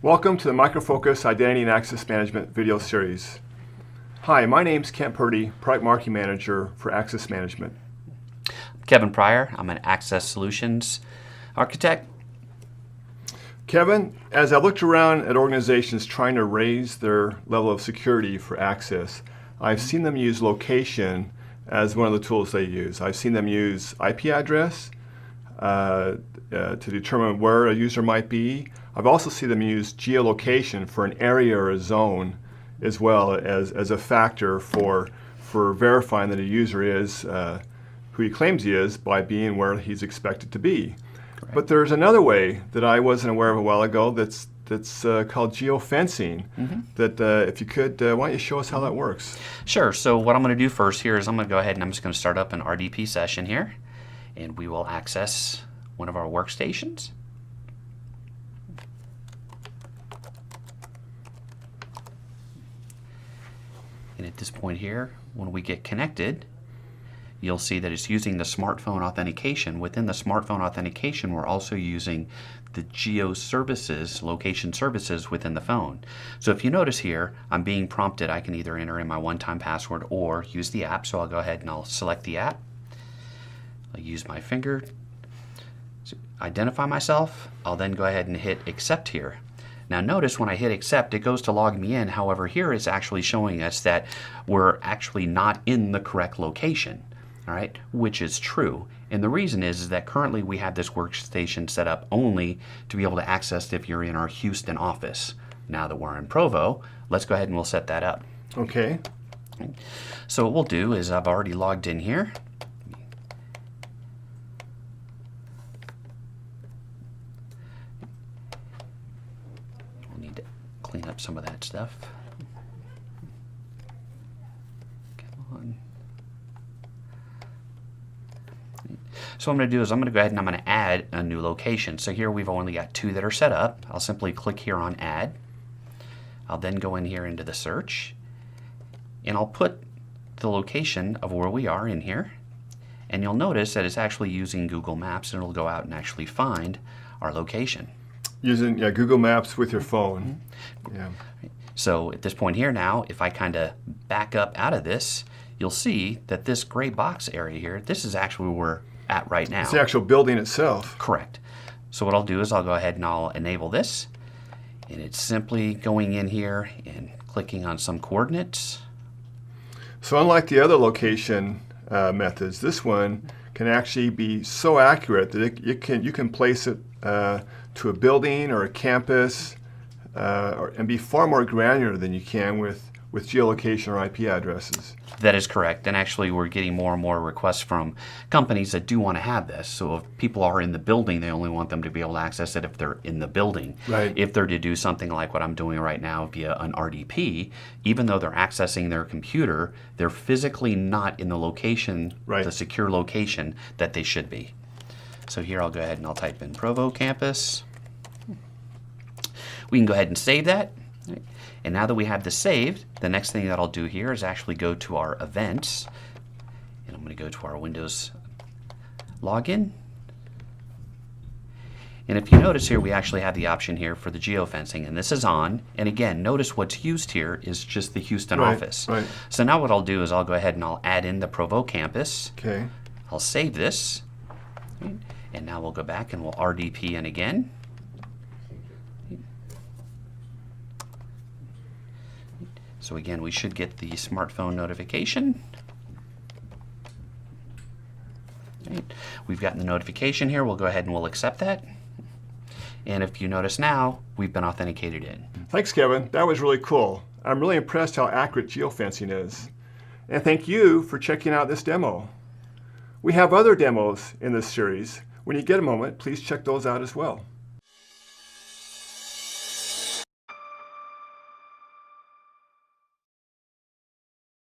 Welcome to the Micro Focus Identity and Access Management video series. Hi, my name's Kent Purdy, Product Marketing Manager for Access Management. Kevin Pryor, I'm an Access Solutions Architect. Kevin, as I looked around at organizations trying to raise their level of security for access, I've seen them use location as one of the tools they use. I've seen them use IP address to determine where a user might be. I've also seen them use geolocation for an area or a zone as well as a factor for verifying that a user is who he claims he is by being where he's expected to be. Correct. But there's another way that I wasn't aware of a while ago that's called Geo-Fencing. That if you could, why don't you show us how that works? Sure. So what I'm going to do first here is I'm going to go ahead and I'm just going to start up an RDP session here, and we will access one of our workstations. And at this point here, when we get connected, you'll see that it's using the smartphone authentication. Within the smartphone authentication, we're also using the geo services, location services within the phone. So if you notice here, I'm being prompted. I can either enter in my one-time password or use the app. So I'll go ahead and I'll select the app. I'll use my finger to identify myself. I'll then go ahead and hit accept here. Now notice when I hit accept, it goes to log me in. However, here it's actually showing us that we're actually not in the correct location, all right, which is true. And the reason is that currently we have this workstation set up only to be able to access if you're in our Houston office. Now that we're in Provo, let's go ahead and we'll set that up. Okay. So what we'll do is I've already logged in here. Clean up some of that stuff. Come on. So what I'm going to do is I'm going to go ahead and I'm going to add a new location. So here we've only got 2 that are set up. I'll simply click here on add. I'll then go in here into the search and I'll put the location of where we are in here, and you'll notice that it's actually using Google Maps, and it'll go out and actually find our location. Using Google Maps with your phone. Yeah. So at this point here now, if I kind of back up out of this, you'll see that this gray box area here, this is actually where we're at right now. It's the actual building itself. Correct. So what I'll do is I'll go ahead and I'll enable this, and it's simply going in here and clicking on some coordinates. So unlike the other location methods, this one can actually be so accurate that you can place it to a building or a campus and be far more granular than you can with geolocation or IP addresses. That is correct, and actually we're getting more and more requests from companies that do want to have this. So if people are in the building, they only want them to be able to access it if they're in the building. Right. If they're to do something like what I'm doing right now via an RDP, even though they're accessing their computer, they're physically not in the location, right, the secure location that they should be. So here I'll go ahead and I'll type in Provo campus. We can go ahead and save that. And now that we have this saved, the next thing that I'll do here is actually go to our events. And I'm going to go to our Windows login. And if you notice here, we actually have the option here for the geofencing, and this is on. And again, notice what's used here is just the Houston office. Right. So now what I'll do is I'll go ahead and I'll add in the Provo campus. Okay. I'll save this. And now we'll go back and we'll RDP in again. So again, we should get the smartphone notification. Right. We've gotten the notification here. We'll go ahead and we'll accept that. And if you notice now, we've been authenticated in. Thanks, Kevin. That was really cool. I'm really impressed how accurate geofencing is. And thank you for checking out this demo. We have other demos in this series. When you get a moment, please check those out as well.